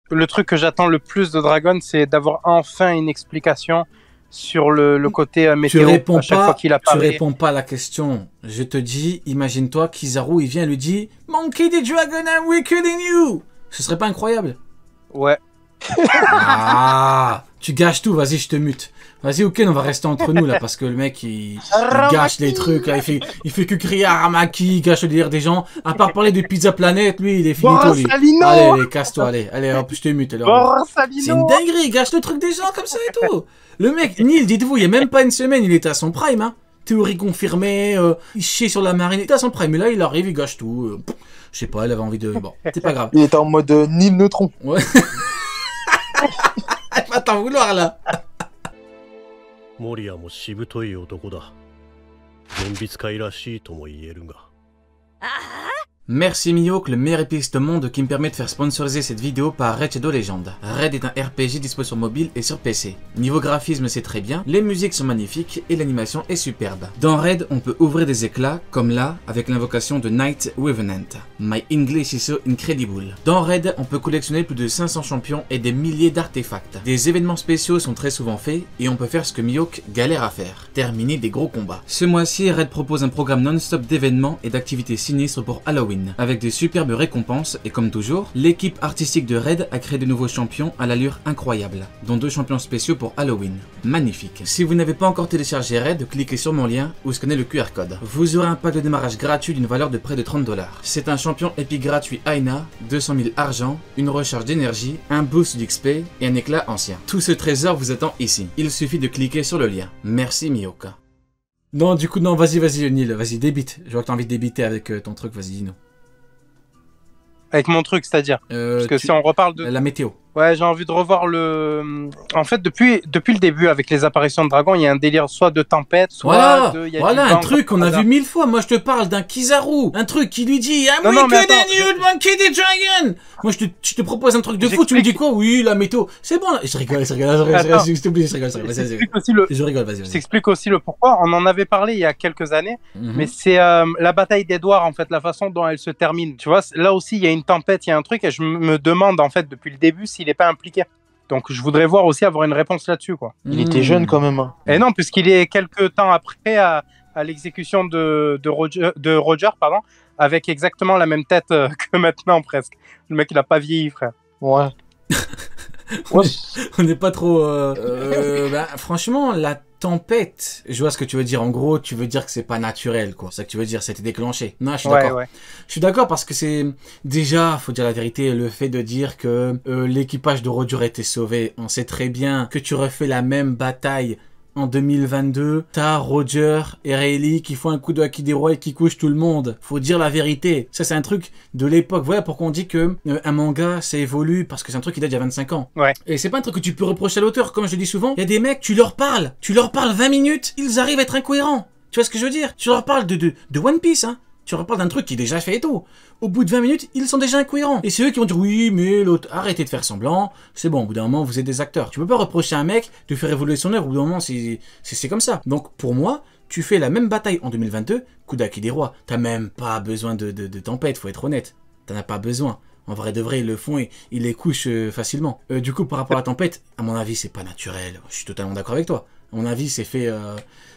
Le truc que j'attends le plus de Dragon, c'est d'avoir enfin une explication sur le côté météo à chaque fois qu'il apparaît. Tu réponds pas à la question. Je te dis, imagine-toi, Kizaru, il vient et lui dit « Monkey the Dragon, I'm weaker than you !» Ce serait pas incroyable? Ouais. Ah, tu gâches tout, vas-y, je te mute. Vas-y, ok, on va rester entre nous là, parce que le mec il gâche les trucs, là, il fait que crier Aramaki, il gâche le délire des gens. À part parler de Pizza Planet, lui, il est finito, lui. Allez, casse-toi, allez, hop, je te mute. C'est une dinguerie, il gâche le truc des gens comme ça et tout. Le mec, Neil, dites-vous, il y a même pas une semaine, il était à son prime, hein. Théorie confirmée, il chie sur la marine, il était à son prime, mais là, il arrive, il gâche tout. Je sais pas, il avait envie de... Bon, c'est pas grave. Il était en mode Neil Neutron. Ouais. Va t'en vouloir, là. モリアもしぶとい男だ。厳筆会らしいとも言えるが。Merci Mihawk, le meilleur épiste au monde qui me permet de faire sponsoriser cette vidéo par Raid Shadow Legends. Raid est un RPG dispo sur mobile et sur PC. Niveau graphisme c'est très bien, les musiques sont magnifiques et l'animation est superbe. Dans Raid on peut ouvrir des éclats, comme là, avec l'invocation de Night Revenant. My English is so incredible. Dans Raid on peut collectionner plus de 500 champions et des milliers d'artefacts. Des événements spéciaux sont très souvent faits et on peut faire ce que Mihawk galère à faire, terminer des gros combats. Ce mois-ci Raid propose un programme non-stop d'événements et d'activités sinistres pour Halloween, avec des superbes récompenses et comme toujours, l'équipe artistique de Raid a créé de nouveaux champions à l'allure incroyable, dont 2 champions spéciaux pour Halloween. Magnifique. Si vous n'avez pas encore téléchargé Raid, cliquez sur mon lien ou scannez le QR code. Vous aurez un pack de démarrage gratuit d'une valeur de près de 30 $. C'est un champion épique gratuit Aina, 200 000 argent, une recharge d'énergie, un boost d'XP et un éclat ancien. Tout ce trésor vous attend ici. Il suffit de cliquer sur le lien. Merci Mihawk. Non, du coup, non, vas-y, Neil, vas-y, débite. Je vois que t'as envie de débiter avec ton truc, vas-y, dis-nous. Avec mon truc, c'est-à-dire parce que si on reparle de... La météo. Ouais, j'ai envie de revoir le... En fait, depuis le début, avec les apparitions de dragons, il y a un délire soit de tempête, soit de... Voilà, un truc qu'on a vu 1000 fois. Moi, je te parle d'un Kizaru. Un truc qui lui dit « I'm weaker than you, Monkey the Dragon !» Moi, je te propose un truc de fou. Tu me dis quoi? Oui, la météo. C'est bon, là. Je rigole. Je rigole, vas-y. Je t'explique aussi le pourquoi. On en avait parlé il y a quelques années, mais c'est la bataille d'Edward, en fait, la façon dont elle se termine. Tu vois, là aussi, il y a une tempête, il y a un truc, et je me demande, en fait, depuis le début, s'il n'est pas impliqué. Donc je voudrais voir aussi avoir une réponse là-dessus, quoi. Il était jeune quand même. Hein. Et non, puisqu'il est quelques temps après à l'exécution de Roger, pardon, avec exactement la même tête que maintenant presque. Le mec il a pas vieilli, frère. Ouais. On n'est pas trop... franchement, la tempête, je vois ce que tu veux dire. En gros, tu veux dire que c'est pas naturel, quoi. C'est ça que tu veux dire, c'était déclenché. Non, je suis d'accord. Ouais. Je suis d'accord parce que c'est... Déjà, faut dire la vérité, le fait de dire que l'équipage de Roger était sauvé. On sait très bien que tu refais la même bataille en 2022, t'as Roger et Rayleigh qui font un coup de Haki des Rois et qui couchent tout le monde. Faut dire la vérité. Ça, c'est un truc de l'époque. Voilà pourquoi on dit que un manga, ça évolue, parce que c'est un truc qui date d'il y a 25 ans. Ouais. Et c'est pas un truc que tu peux reprocher à l'auteur. Comme je dis souvent, il y a des mecs, tu leur parles 20 minutes, ils arrivent à être incohérents. Tu vois ce que je veux dire? Tu leur parles de One Piece, hein. Tu leur parles d'un truc qui est déjà fait et tout. Au bout de 20 minutes, ils sont déjà incohérents. Et c'est eux qui vont dire oui, mais l'autre, arrêtez de faire semblant. C'est bon, au bout d'un moment, vous êtes des acteurs. Tu peux pas reprocher à un mec de faire évoluer son œuvre. Au bout d'un moment, c'est comme ça. Donc, pour moi, tu fais la même bataille en 2022, coup d'Haki des Rois. T'as même pas besoin de tempête, faut être honnête. T'en as pas besoin. En vrai de vrai, ils le font et ils les couchent facilement. Du coup, par rapport à la tempête, à mon avis, c'est pas naturel. Je suis totalement d'accord avec toi. À mon avis, c'est fait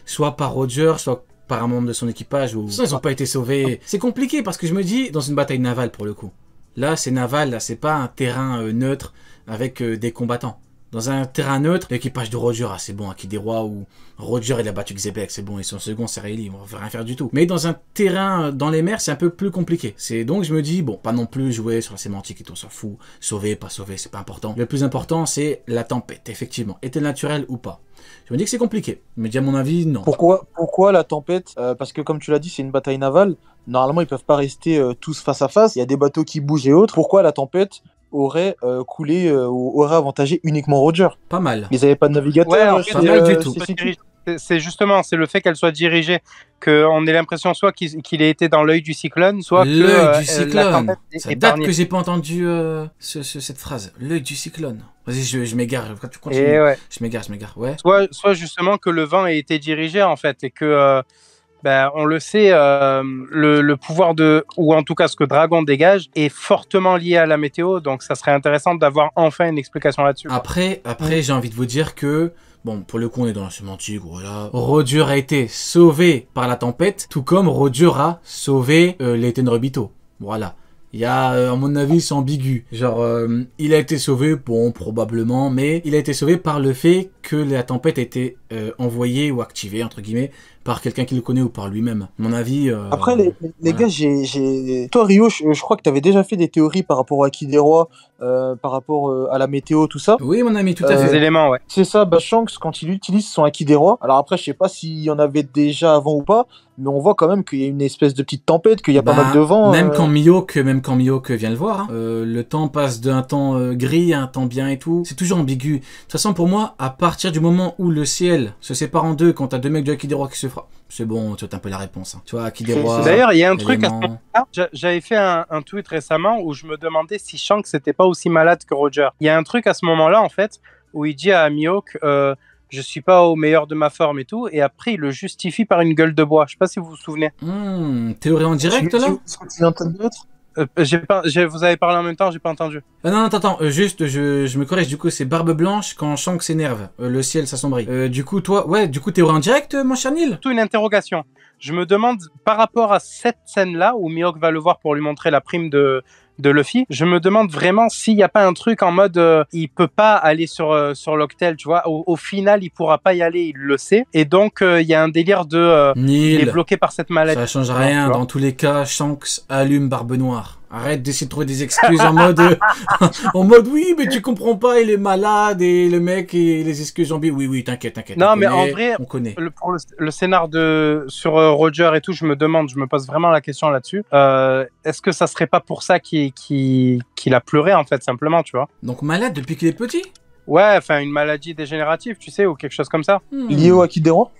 soit par Roger, soit par un membre de son équipage, ou ils n'ont pas été sauvés. C'est compliqué parce que je me dis, dans une bataille navale pour le coup, là c'est naval, là c'est pas un terrain neutre avec des combattants. Dans un terrain neutre, l'équipage de Roger, ah c'est bon, Haki des Rois, ou Roger il a battu Xebec, c'est bon, et son second c'est Rayleigh, on va rien faire du tout. Mais dans un terrain dans les mers, c'est un peu plus compliqué. C'est donc je me dis, bon, pas non plus jouer sur la sémantique et tout, on s'en fout. Sauver, pas sauver, c'est pas important. Le plus important c'est la tempête, effectivement. Est-elle naturelle ou pas? Je me dis que c'est compliqué. Je me dis à mon avis, non. Pourquoi la tempête? Parce que comme tu l'as dit, c'est une bataille navale. Normalement, ils peuvent pas rester tous face à face. Il y a des bateaux qui bougent et autres. Pourquoi la tempête aurait coulé ou aurait avantagé uniquement Roger? Pas mal. Ils n'avaient pas de navigateur. Ouais, en fait, pas mal du tout. C'est justement, c'est le fait qu'elle soit dirigée, qu'on ait l'impression soit qu'il ait été dans l'œil du cyclone, soit que l'œil du cyclone. Ça date épargnée. que j'ai pas entendu cette phrase. L'œil du cyclone. Vas-y, je m'égare. Quand tu continues. Ouais. Je m'égare. Ouais. Soit justement que le vent ait été dirigé en fait et que Ben, on le sait, le pouvoir ou en tout cas ce que Dragon dégage, est fortement lié à la météo, donc ça serait intéressant d'avoir enfin une explication là-dessus. Après, j'ai envie de vous dire que, bon, pour le coup, on est dans la sémantique, voilà. Roger a été sauvé par la tempête, tout comme Roger a sauvé les Tenryubito. Voilà. Il y a, à mon avis, c'est ambigu. Genre, il a été sauvé, bon, probablement, mais il a été sauvé par le fait que la tempête a été envoyée ou activée, entre guillemets, par quelqu'un qui le connaît ou par lui-même. À mon avis... Après, les voilà. gars, toi, Rio, je crois que tu avais déjà fait des théories par rapport à Aki des Rois, par rapport à la météo, tout ça. Oui, mon ami, tout à Ces fait. éléments, ouais. C'est ça, bah, Shanks, quand il utilise son Aki des Rois, alors après, je sais pas s'il y en avait déjà avant ou pas, mais on voit quand même qu'il y a une espèce de petite tempête, qu'il y a pas mal de vent. Même quand Mihawk vient le voir, hein, le temps passe d'un temps gris à un temps bien et tout. C'est toujours ambigu. De toute façon, pour moi, à partir du moment où le ciel se sépare en deux, quand t'as deux mecs de Aki des Rois qui se frappent, c'est bon, tu as un peu la réponse. Hein. Tu vois, Aki des Rois... D'ailleurs, il y a un truc à ce élément... moment-là. J'avais fait un tweet récemment où je me demandais si Shanks n'était pas aussi malade que Roger. Il y a un truc à ce moment-là, en fait, où il dit à Mihawk, je suis pas au meilleur de ma forme et tout, et après il le justifie par une gueule de bois. Je sais pas si vous vous souvenez. Théorie en direct, là vous avez parlé en même temps, j'ai pas entendu. Non, attends, juste, je me corrige, du coup, c'est Barbe Blanche quand Shanks s'énerve, le ciel s'assombrit. Du coup, toi, théorie en direct, mon cher Neil ? Surtout une interrogation. Je me demande, par rapport à cette scène-là, où Mihawk va le voir pour lui montrer la prime de Luffy, je me demande vraiment s'il n'y a pas un truc en mode il peut pas aller sur Locktail, tu vois. Au final, il pourra pas y aller, il le sait. Et donc, il y a un délire de... il est bloqué par cette maladie. Ça change rien, dans tous les cas, Shanks allume Barbe Noire. Arrête d'essayer de trouver des excuses en mode en mode oui mais tu comprends pas, il est malade et le mec et les excuses zombies. Oui, t'inquiète. Non mais en vrai, on connaît. Pour le scénar sur Roger et tout, je me pose vraiment la question là-dessus. Est-ce que ça serait pas pour ça qu'il a pleuré en fait simplement, tu vois? Donc malade depuis qu'il est petit? Ouais, enfin une maladie dégénérative, tu sais, ou quelque chose comme ça. Lié au Aki des Rois?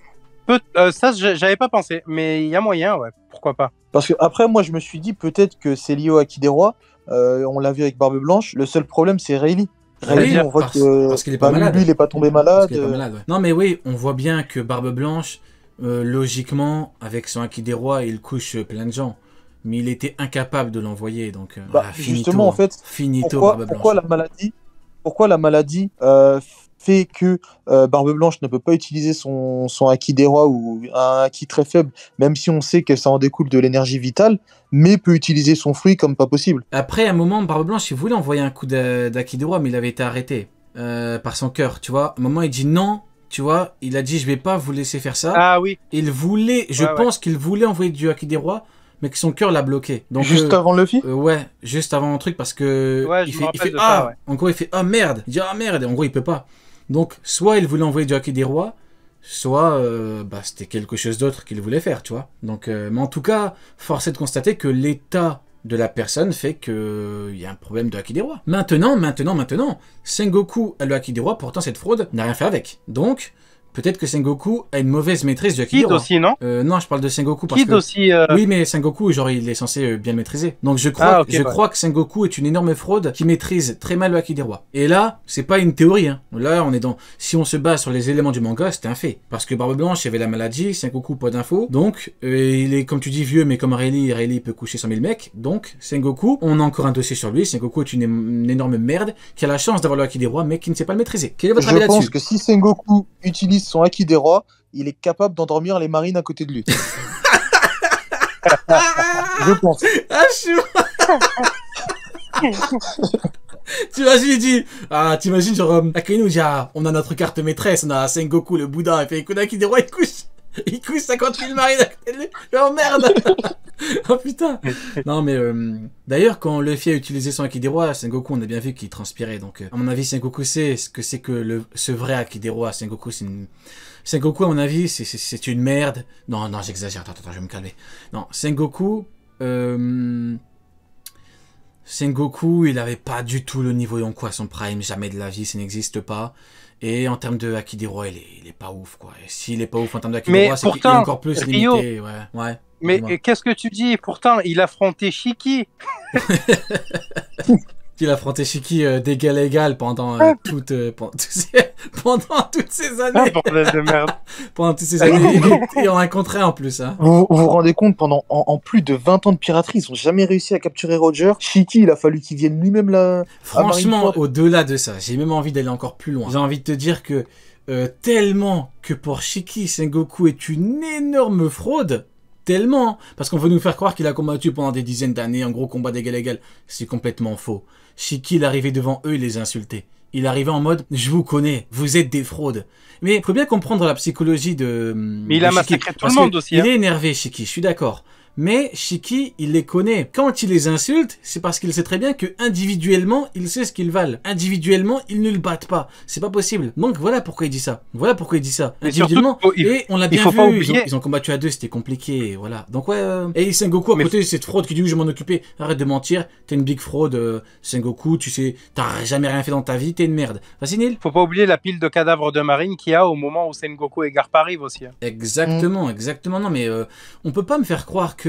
Ça, j'avais pas pensé, mais il y a moyen, ouais, pourquoi pas. Parce que après, moi, je me suis dit peut-être que c'est lié au Aki des Rois. On l'a vu avec Barbe Blanche. Le seul problème, c'est Rayleigh. Rayleigh, on voit parce qu'il est pas malade. Lui, il est pas tombé malade. Ouais. Non, mais oui, on voit bien que Barbe Blanche, logiquement, avec son Aki des Rois, il couche plein de gens. Mais il était incapable de l'envoyer, donc justement, en fait, pourquoi la maladie fait que Barbe Blanche ne peut pas utiliser son Aki des Rois ou un Aki très faible, même si on sait que ça en découle de l'énergie vitale, mais peut utiliser son fruit comme pas possible. Après, à un moment, Barbe Blanche, il voulait envoyer un coup d'Aki des Rois, mais il avait été arrêté par son cœur, tu vois. À un moment, il dit non, tu vois, il a dit je vais pas vous laisser faire ça. Ah oui. Il voulait, je pense qu'il voulait envoyer du Aki des Rois, mais que son cœur l'a bloqué. Donc, juste avant Luffy ouais, juste avant un truc, parce que il fait en gros, il fait ah merde. Il dit ah merde, et en gros, il peut pas. Donc, soit il voulait envoyer du Aki des Rois, soit c'était quelque chose d'autre qu'il voulait faire, tu vois. Donc, mais en tout cas, force est de constater que l'état de la personne fait qu'il y a un problème de Aki des Rois. Maintenant, Sengoku a le Aki des Rois, pourtant cette fraude n'a rien fait avec. Donc, peut-être que Sengoku a une mauvaise maîtrise du Aki des Rois. Kid aussi, non? Non, je parle de Sengoku parce Kid que... aussi... Oui, mais Sengoku, genre, il est censé bien le maîtriser. Donc, je crois que Sengoku est une énorme fraude qui maîtrise très mal le Aki des Rois. Et là, c'est pas une théorie, hein. Là, on est dans... Si on se base sur les éléments du manga, c'est un fait. Parce que Barbe Blanche, il y avait la maladie, Sengoku, pas d'infos. Donc, il est, comme tu dis, vieux, mais comme Rayleigh peut coucher 100 000 mecs. Donc, Sengoku, on a encore un dossier sur lui. Sengoku est une énorme merde qui a la chance d'avoir le Aki des Rois, mais qui ne sait pas le maîtriser. Quel est votre avis là-dessus? Je pense que si Sengoku utilise son Aki des Rois, il est capable d'endormir les marines à côté de lui. Je pense. T'imagines genre Akainu dit on a notre carte maîtresse, on a Sengoku le Bouddha, il fait écoute Aki des Rois, il couche 50 000 marines à côté de lui. Oh merde. Oh putain. Non mais d'ailleurs quand Luffy a utilisé son Aki des Rois, Sengoku on a bien vu qu'il transpirait, donc à mon avis Sengoku sait ce que c'est que ce vrai Aki des Rois. Sengoku, à mon avis, c'est une merde. Non, j'exagère. Attends, je vais me calmer. Non, Sengoku, il avait pas du tout le niveau Yonko à son prime. Jamais de la vie, ça n'existe pas. Et en termes de Aki des Rois, il est pas ouf, quoi. Et s'il est pas ouf en termes d'Aki des Rois, c'est qu'il est encore plus Rio, limité. Ouais. Mais qu'est-ce que tu dis? Pourtant, il affrontait Shiki. Il a affronté Shiki d'égal à égal pendant, pendant toutes ces années. Bordel de merde. Pendant toutes ces années. Et on a rencontré en plus. Hein. Vous rendez compte, pendant en plus de 20 ans de piraterie, ils ont jamais réussi à capturer Roger. Shiki, il a fallu qu'il vienne lui-même là. Franchement, au-delà de ça, j'ai même envie d'aller encore plus loin. J'ai envie de te dire que tellement que pour Shiki, Sengoku est une énorme fraude. Tellement. Parce qu'on veut nous faire croire qu'il a combattu pendant des dizaines d'années, en gros combat d'égal à égal. C'est complètement faux. Shiki, il arrivait devant eux, il les insultait. Il arrivait en mode, je vous connais, vous êtes des fraudes. Mais il faut bien comprendre la psychologie de Mais il a Shiki, massacré tout le monde aussi. Il est énervé, Shiki, je suis d'accord. Mais Shiki, il les connaît. Quand il les insulte, c'est parce qu'il sait très bien que individuellement, il sait ce qu'ils valent. Individuellement, ils ne le battent pas. C'est pas possible. Donc voilà pourquoi il dit ça. Voilà pourquoi il dit ça. Mais Individuellement, surtout, et on l'a bien faut vu. pas oublier. Ils ont combattu à deux, c'était compliqué. Voilà. Donc ouais. Et Sengoku à côté, cette fraude qui dit oui, je vais m'en occuper. Arrête de mentir. T'es une big fraude, Sengoku. Tu sais, t'as jamais rien fait dans ta vie. T'es une merde. Vas-y Neil. Faut pas oublier la pile de cadavres de marine qu'il y a au moment où Sengoku et Garp arrivent aussi. Exactement, exactement. Non mais on peut pas me faire croire que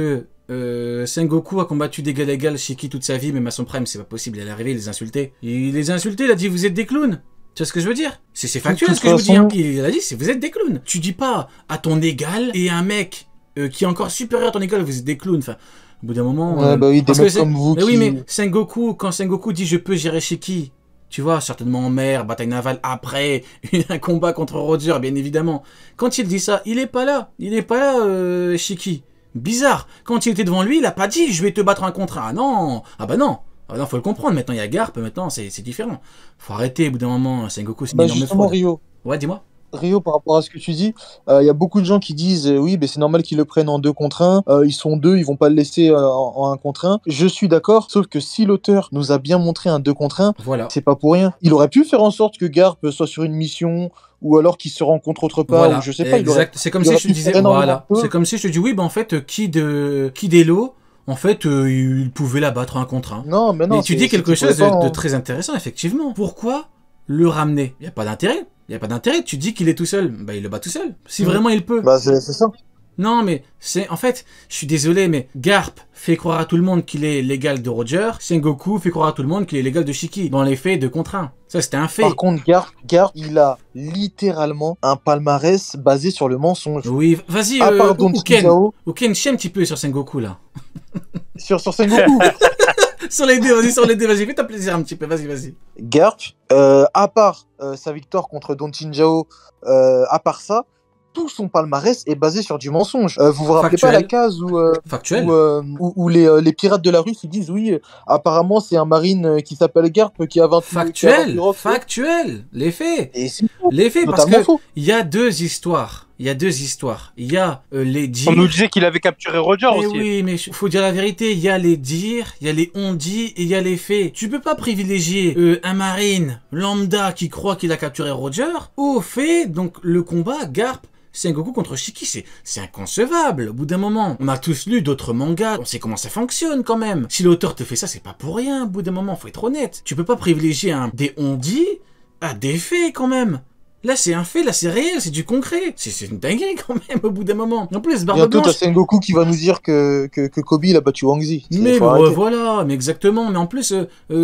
Sengoku a combattu d'égal à égal Shiki toute sa vie, même à son prime, c'est pas possible. Il est arrivé, il les insultait. Il les a insultés, il a dit vous êtes des clowns. Tu vois ce que je veux dire? C'est factuel ce que je vous dis. Hein. Il a dit vous êtes des clowns. Tu dis pas à ton égal et à un mec qui est encore supérieur à ton égal, vous êtes des clowns. Enfin, au bout d'un moment. Ouais, bah oui, des mecs comme vous. Mais oui, mais Sengoku, quand Sengoku dit je peux gérer Shiki. Tu vois, certainement en mer, bataille navale, après, un combat contre Roger, bien évidemment. Quand il dit ça, il est pas là. Il est pas là, Shiki. Bizarre. Quand il était devant lui, il a pas dit je vais te battre un contre un. Ah non. Ah bah non. Ah non, faut le comprendre. Maintenant, il y a Garp. Maintenant, c'est différent. Faut arrêter au bout d'un moment. Sengoku, c'est une énorme justement, fraude. Rio. Ouais, dis-moi. Rio, par rapport à ce que tu dis, il y a beaucoup de gens qui disent oui, mais c'est normal qu'ils le prennent en 2 contre 1. Ils sont 2, ils vont pas le laisser en 1 contre 1. Je suis d'accord, sauf que si l'auteur nous a bien montré un 2 contre 1, voilà. C'est pas pour rien. Il aurait pu faire en sorte que Garp soit sur une mission ou alors qu'ils se rencontrent autre part. Voilà. Ou je sais pas. Exact. C'est comme si je te disais. Voilà. C'est comme si je te dis oui, bah en fait, Kidelo. En fait, il pouvait la battre 1 contre 1. Non, mais non. Et tu dis quelque chose de très intéressant, effectivement. Pourquoi le ramener? Il n'y a pas d'intérêt. Il n'y a pas d'intérêt. Tu dis qu'il est tout seul. Bah, il le bat tout seul. Si vraiment il peut. Bah, c'est ça. Non, mais c'est... En fait, je suis désolé, mais Garp fait croire à tout le monde qu'il est l'égal de Roger. Sengoku fait croire à tout le monde qu'il est l'égal de Shiki. Dans les faits, 2 contre 1. Ça, c'était un fait. Par contre, Garp, il a littéralement un palmarès basé sur le mensonge. Oui, vas-y, Uken, chie un petit peu sur Sengoku, là. Sur Sengoku. Sur les deux, vas-y, fais-toi plaisir un petit peu, vas-y. Garp, à part sa victoire contre Don Chinjao, à part ça, tout son palmarès est basé sur du mensonge. Vous vous rappelez pas la case où les pirates de la rue ils disent oui, apparemment c'est un marine qui s'appelle Garp qui a 20 Factuel, les faits. Les faits, parce que il y a 2 histoires. Il y a les dires. On nous disait qu'il avait capturé Roger aussi. Oui, mais faut dire la vérité. Il y a les dires, il y a les on-dit et il y a les faits. Tu peux pas privilégier un marine lambda qui croit qu'il a capturé Roger au fait, donc le combat Garp Sengoku contre Shiki, c'est inconcevable. Au bout d'un moment, on a tous lu d'autres mangas, on sait comment ça fonctionne quand même. Si l'auteur te fait ça, c'est pas pour rien. Au bout d'un moment, faut être honnête. Tu peux pas privilégier des on-dit à des faits quand même. Là, c'est un fait, là, c'est réel, c'est du concret. C'est une dinguerie quand même, au bout d'un moment. En plus, Barbe Bientôt, Blanche... t'as Sengoku qui va nous dire que Kobe, il a battu Wang Zi. Mais voilà, mais exactement. Mais en plus,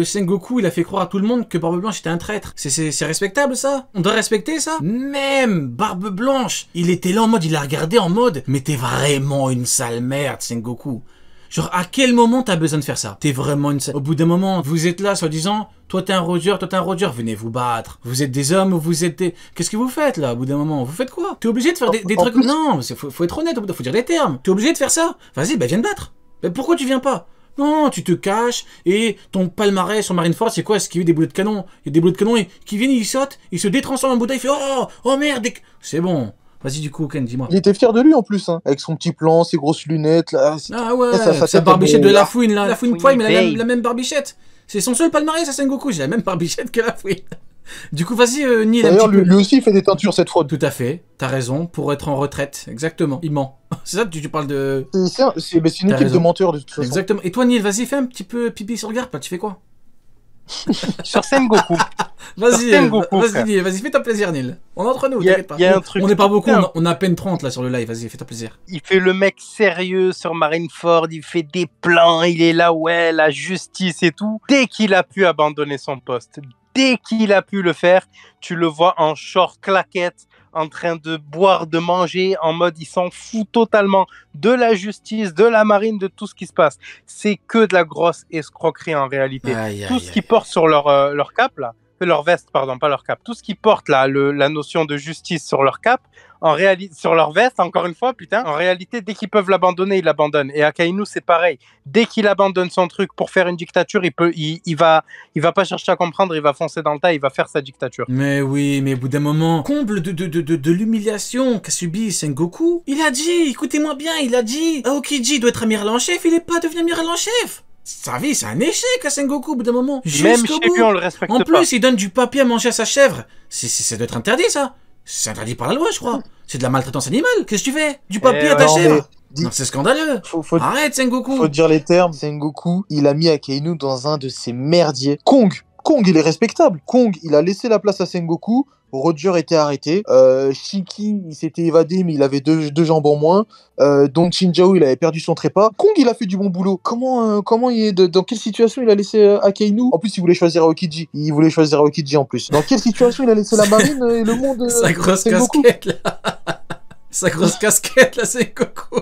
Sengoku, il a fait croire à tout le monde que Barbe Blanche était un traître. C'est respectable, ça? On doit respecter ça? Même Barbe Blanche, il était là en mode, il a regardé en mode, mais t'es vraiment une sale merde, Sengoku. Genre, à quel moment t'as besoin de faire ça? T'es vraiment une... Au bout d'un moment, vous êtes là, soi-disant, toi t'es un Roger, venez vous battre. Vous êtes des hommes ou vous êtes des... Qu'est-ce que vous faites, là, au bout d'un moment? Vous faites quoi? T'es obligé de faire des trucs... Plus... Non, faut être honnête, faut dire les termes. T'es obligé de faire ça? Vas-y, bah viens te battre. Mais pourquoi tu viens pas? Non, tu te caches, et ton palmarès sur Marineford, c'est quoi? C'est qu'il y a eu des boulets de canon. Il y a des boulets de canon qui viennent, ils sautent, ils se détransforment en bouteille, il fait oh merde, c'est bon. Vas-y, du coup, Ken, dis-moi. Il était fier de lui en plus, hein, avec son petit plan, ses grosses lunettes. Là, ah ouais, sa barbichette de la fouine, là. La fouine Prime, la même barbichette. C'est son seul palmarès à Sengoku, j'ai la même barbichette que la fouine. Du coup, vas-y, Neil. D'ailleurs, lui aussi, il fait des teintures cette fraude. Tout à fait, t'as raison, pour être en retraite. Exactement, il ment. C'est ça, tu parles de... C'est une équipe de menteurs, de toute façon. Exactement. Et toi, Neil, vas-y, fais un petit peu pipi sur le Garp, là, tu fais quoi? Sur Sengoku. Vas-y, Sengoku, frère. vas-y, fais-toi plaisir, Neil. On est entre nous, Il y a- t'inquiète pas. il y a un truc- On n'est pas beaucoup, Putain. on a à peine 30 là sur le live, vas-y, fais-toi plaisir. Il fait le mec sérieux sur Marineford, il fait des plans, il est là, ouais, la justice et tout. Dès qu'il a pu abandonner son poste, dès qu'il a pu le faire, tu le vois en short claquette, en train de boire, de manger, en mode il s'en fout totalement de la justice, de la marine, de tout ce qui se passe. C'est que de la grosse escroquerie en réalité. Aïe, Tout aïe, ce qu'ils portent sur leur cap, là, leur veste, pardon, pas leur cap, tout ce qu'ils portent là, la notion de justice sur leur cap, en réalité, sur leur veste, encore une fois, putain, en réalité, dès qu'ils peuvent l'abandonner, ils l'abandonnent. Et Akainu, c'est pareil. Dès qu'il abandonne son truc pour faire une dictature, il va pas chercher à comprendre, il va foncer dans le tas, il va faire sa dictature. Mais oui, mais au bout d'un moment, comble de l'humiliation qu'a subi Sengoku. Il a dit, écoutez-moi bien, il a dit, Aokiji doit être amiral en chef, il est pas devenu amiral en chef. Sa vie, c'est un échec à Sengoku au bout d'un moment. Même Jusqu'au chez bout. lui, on le respecte En pas. plus, il donne du papier à manger à sa chèvre. Ça doit être interdit, ça. C'est interdit par la loi, je crois. C'est de la maltraitance animale. Qu'est-ce que tu fais? Du papier à ta non, chèvre? mais dis- Non, c'est scandaleux. Faut Arrête, Sengoku. dire les termes. Sengoku, il a mis Akainu dans un de ses merdiers. Kong, il est respectable. Kong, il a laissé la place à Sengoku. Roger était arrêté. Shiki, il s'était évadé, mais il avait deux jambes en moins. Don Chinjao, il avait perdu son trépas. Kong, il a fait du bon boulot. Comment il est dans quelle situation il a laissé Akainu? En plus, il voulait choisir Aokiji. En plus. Dans quelle situation il a laissé la marine et le monde Sa grosse Sengoku. casquette, là. Sa grosse casquette, là, Sengoku.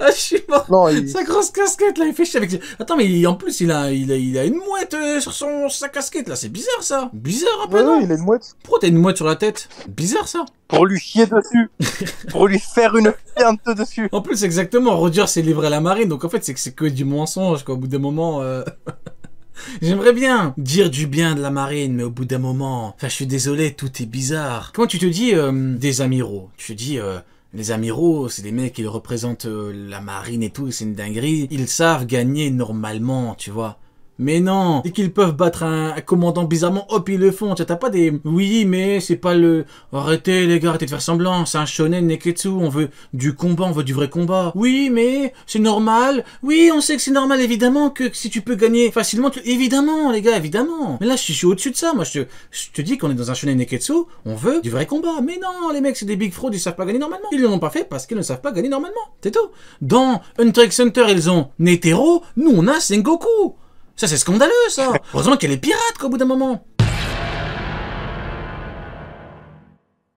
Ah, je suis mort. Non, Sa grosse casquette, là, il fait chier avec... Attends, mais en plus, il a une mouette sur sa casquette, là. C'est bizarre, ça. Bizarre, un peu, ouais, non? il a une mouette. Pourquoi t'as une mouette sur la tête? Bizarre, ça. Pour lui chier dessus. Pour lui faire une fiente dessus. En plus, exactement, Roger s'est livré à la marine, donc en fait, c'est que du mensonge, quoi. Au bout d'un moment... J'aimerais bien dire du bien de la marine, mais au bout d'un moment... Enfin, je suis désolé, tout est bizarre. Comment tu te dis des amiraux? Tu te dis... Les amiraux, c'est des mecs qui représentent la marine et tout, c'est une dinguerie. Ils savent gagner normalement, tu vois. Mais non, dès qu'ils peuvent battre un commandant bizarrement, hop, ils le font. Tu t'as pas des... Oui, mais c'est pas le... Arrêtez les gars, arrêtez de faire semblant. C'est un shonen neketsu, on veut du combat, on veut du vrai combat. Oui, mais c'est normal. Oui, on sait que c'est normal, évidemment, que si tu peux gagner facilement... Évidemment, les gars, évidemment. Mais là, je suis au-dessus de ça. Moi, je te dis qu'on est dans un shonen neketsu, on veut du vrai combat. Mais non, les mecs, c'est des big frauds, ils savent pas gagner normalement. Ils l'ont pas fait parce qu'ils ne savent pas gagner normalement. C'est tout. Dans Hunter x Hunter, ils ont Netero, nous, on a Sengoku. Ça, c'est scandaleux, ça. Heureusement qu'elle est pirate, quoi, au bout d'un moment.